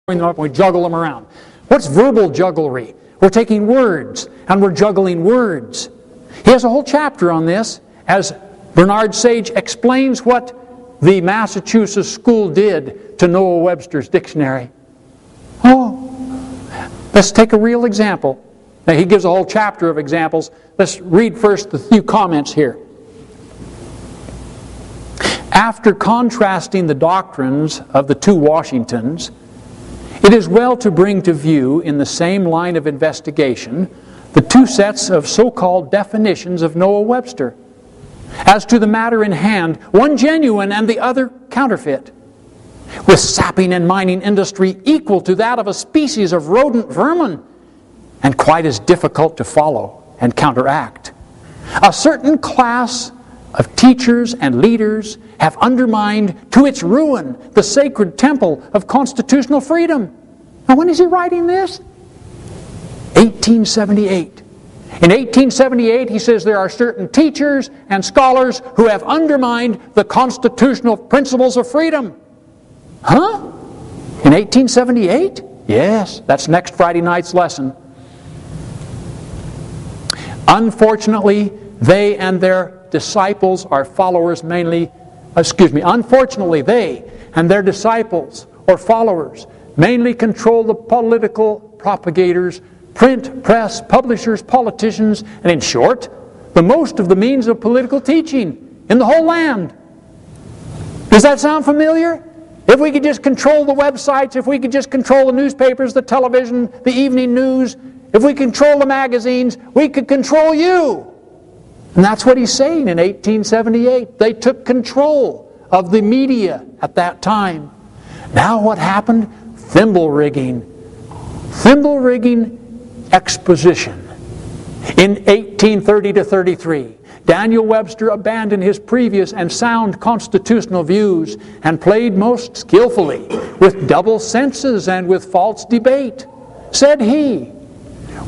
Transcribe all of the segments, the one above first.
them up and we juggle them around. What's verbal jugglery? We're taking words and we're juggling words. He has a whole chapter on this as Bernard Sage explains what the Massachusetts school did to Noah Webster's dictionary. Let's take a real example. Now, he gives a whole chapter of examples. Let's read first the few comments here. After contrasting the doctrines of the two Washingtons, it is well to bring to view in the same line of investigation the two sets of so-called definitions of Noah Webster. As to the matter in hand, one genuine and the other counterfeit, with sapping and mining industry equal to that of a species of rodent vermin, and quite as difficult to follow and counteract. A certain class of teachers and leaders have undermined to its ruin the sacred temple of constitutional freedom. Now, when is he writing this? 1878. In 1878, he says there are certain teachers and scholars who have undermined the constitutional principles of freedom. Huh? In 1878? Yes, that's next Friday night's lesson. Unfortunately, they and their disciples are followers unfortunately, they and their disciples or followers mainly control the political propagators, print, press, publishers, politicians, and in short, the most of the means of political teaching in the whole land. Does that sound familiar? If we could just control the websites, if we could just control the newspapers, the television, the evening news, if we control the magazines, we could control you. And that's what he's saying in 1878. They took control of the media at that time. Now what happened? Thimble rigging exposition. In 1830 to 33, Daniel Webster abandoned his previous and sound constitutional views and played most skillfully with double senses and with false debate. Said he,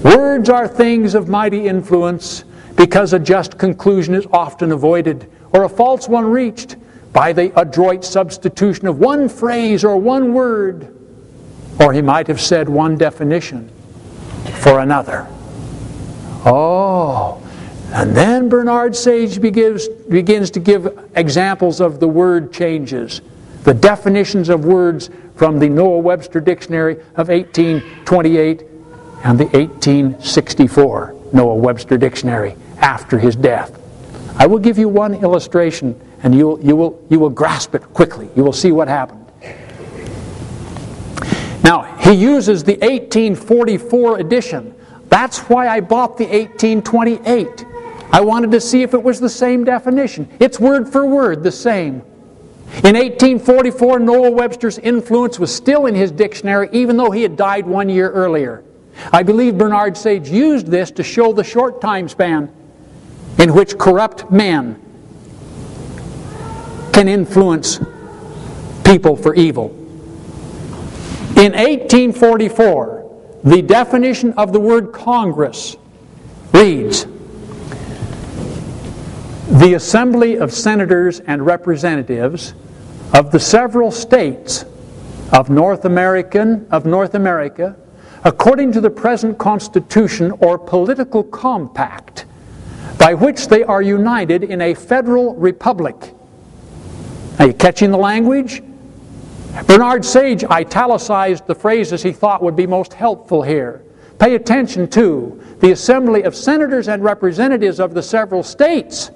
"Words are things of mighty influence, because a just conclusion is often avoided, or a false one reached, by the adroit substitution of one phrase or one word." Or he might have said one definition for another. And then Bernard Sage begins to give examples of the word changes, the definitions of words from the Noah Webster Dictionary of 1828 and the 1864 Noah Webster Dictionary after his death. I will give you one illustration and you will grasp it quickly. You will see what happened. Now, he uses the 1844 edition. That's why I bought the 1828. I wanted to see if it was the same definition. It's word for word the same. In 1844, Noah Webster's influence was still in his dictionary, even though he had died 1 year earlier. I believe Bernard Sage used this to show the short time span in which corrupt men can influence people for evil. In 1844, the definition of the word Congress reads, "The assembly of senators and representatives of the several states of North America, according to the present constitution or political compact, by which they are united in a federal republic." Are you catching the language? Bernard Sage italicized the phrases he thought would be most helpful here. Pay attention to the assembly of senators and representatives of the several states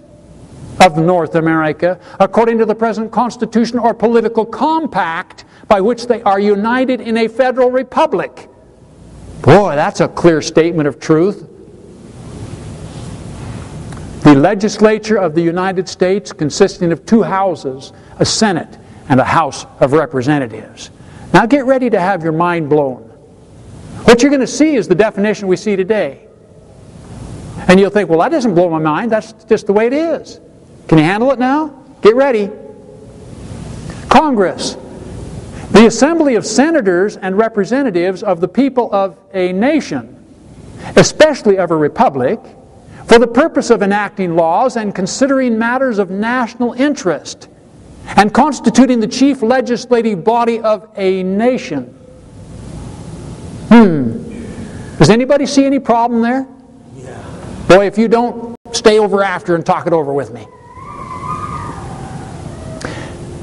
of North America, according to the present constitution or political compact, by which they are united in a federal republic. Boy, that's a clear statement of truth. The legislature of the United States, consisting of two houses, a Senate and a House of Representatives. Now get ready to have your mind blown. What you're going to see is the definition we see today. And you'll think, well, that doesn't blow my mind. That's just the way it is. Can you handle it now? Get ready. Congress. The assembly of senators and representatives of the people of a nation, especially of a republic, for the purpose of enacting laws and considering matters of national interest, and constituting the chief legislative body of a nation. Does anybody see any problem there? Yeah. Boy, if you don't, stay over after and talk it over with me.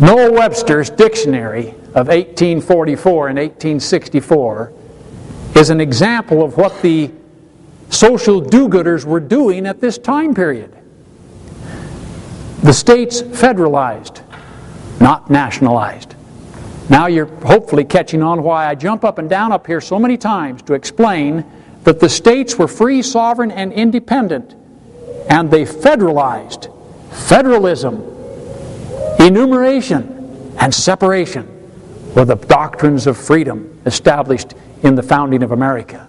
Noah Webster's dictionary of 1844 and 1864 is an example of what the social do-gooders were doing at this time period. The states federalized, not nationalized. Now you're hopefully catching on why I jump up and down up here so many times to explain that the states were free, sovereign, and independent, and they federalized. Federalism, enumeration, and separation were the doctrines of freedom established in the founding of America.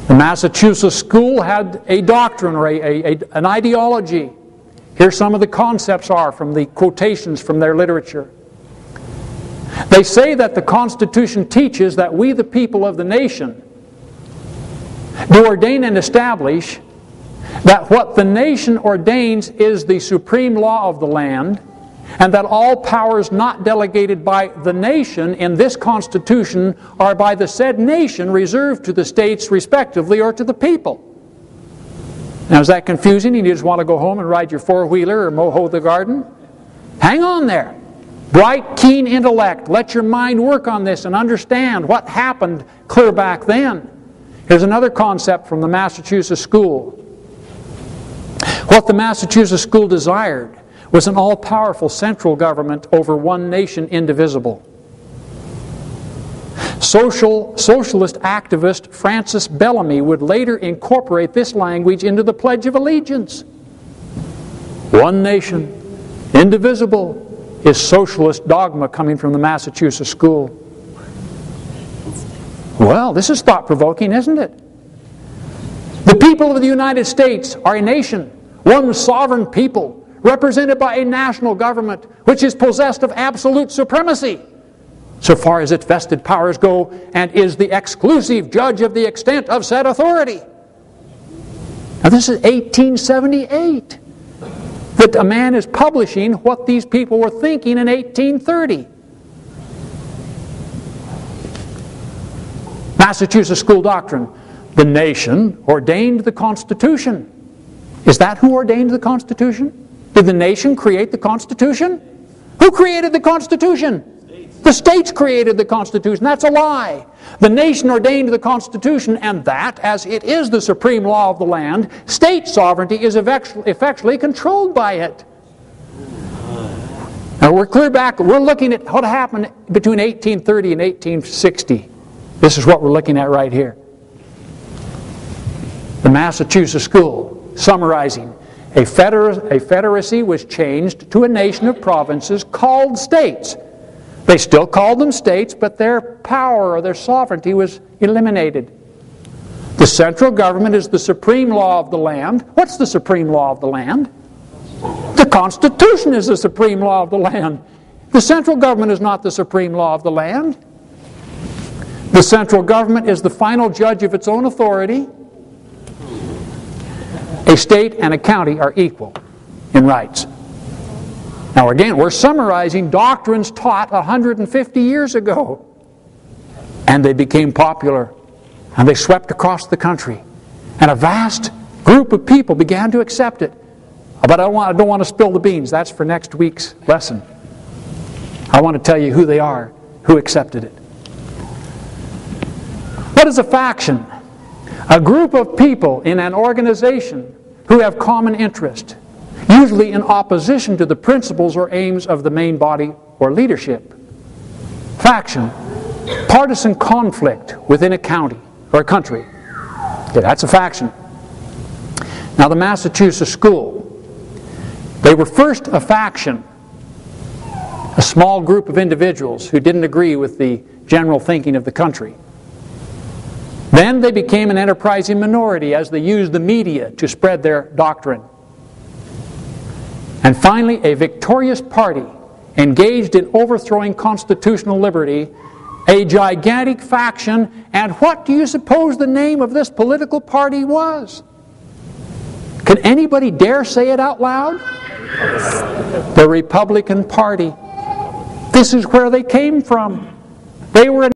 The Massachusetts school had a doctrine or an ideology. Here some of the concepts are from the quotations from their literature. They say that the Constitution teaches that we, the people of the nation, do ordain and establish that what the nation ordains is the supreme law of the land, and that all powers not delegated by the nation in this Constitution are by the said nation reserved to the states respectively or to the people. Now, is that confusing? You just want to go home and ride your four-wheeler or mow the garden? Hang on there. Bright, keen intellect. Let your mind work on this and understand what happened clear back then. Here's another concept from the Massachusetts school. What the Massachusetts school desired was an all-powerful central government over one nation indivisible. Socialist activist Francis Bellamy would later incorporate this language into the Pledge of Allegiance. One nation, indivisible, is socialist dogma coming from the Massachusetts school. Well, this is thought-provoking, isn't it? The people of the United States are a nation, one sovereign people, represented by a national government which is possessed of absolute supremacy, so far as its vested powers go, and is the exclusive judge of the extent of said authority. Now this is 1878. That a man is publishing what these people were thinking in 1830. Massachusetts school doctrine. The nation ordained the Constitution. Is that who ordained the Constitution? Did the nation create the Constitution? Who created the Constitution? The states created the Constitution. That's a lie. The nation ordained the Constitution, and that, as it is the supreme law of the land, state sovereignty is effectually controlled by it. Now we're clear back. We're looking at what happened between 1830 and 1860. This is what we're looking at right here. The Massachusetts school, summarizing. A federacy was changed to a nation of provinces called states. They still called them states, but their power or their sovereignty was eliminated. The central government is the supreme law of the land. What's the supreme law of the land? The Constitution is the supreme law of the land. The central government is not the supreme law of the land. The central government is the final judge of its own authority. A state and a county are equal in rights. Now again, we're summarizing doctrines taught 150 years ago. And they became popular. And they swept across the country. And a vast group of people began to accept it. But I don't want to spill the beans. That's for next week's lesson. I want to tell you who they are, who accepted it. What is a faction? A group of people in an organization who have common interest, usually in opposition to the principles or aims of the main body or leadership. Faction, partisan conflict within a county or a country. Okay, that's a faction. Now the Massachusetts school, they were first a faction, a small group of individuals who didn't agree with the general thinking of the country. Then they became an enterprising minority as they used the media to spread their doctrine. And finally, a victorious party engaged in overthrowing constitutional liberty, a gigantic faction, and what do you suppose the name of this political party was? Can anybody dare say it out loud? The Republican Party. This is where they came from. They were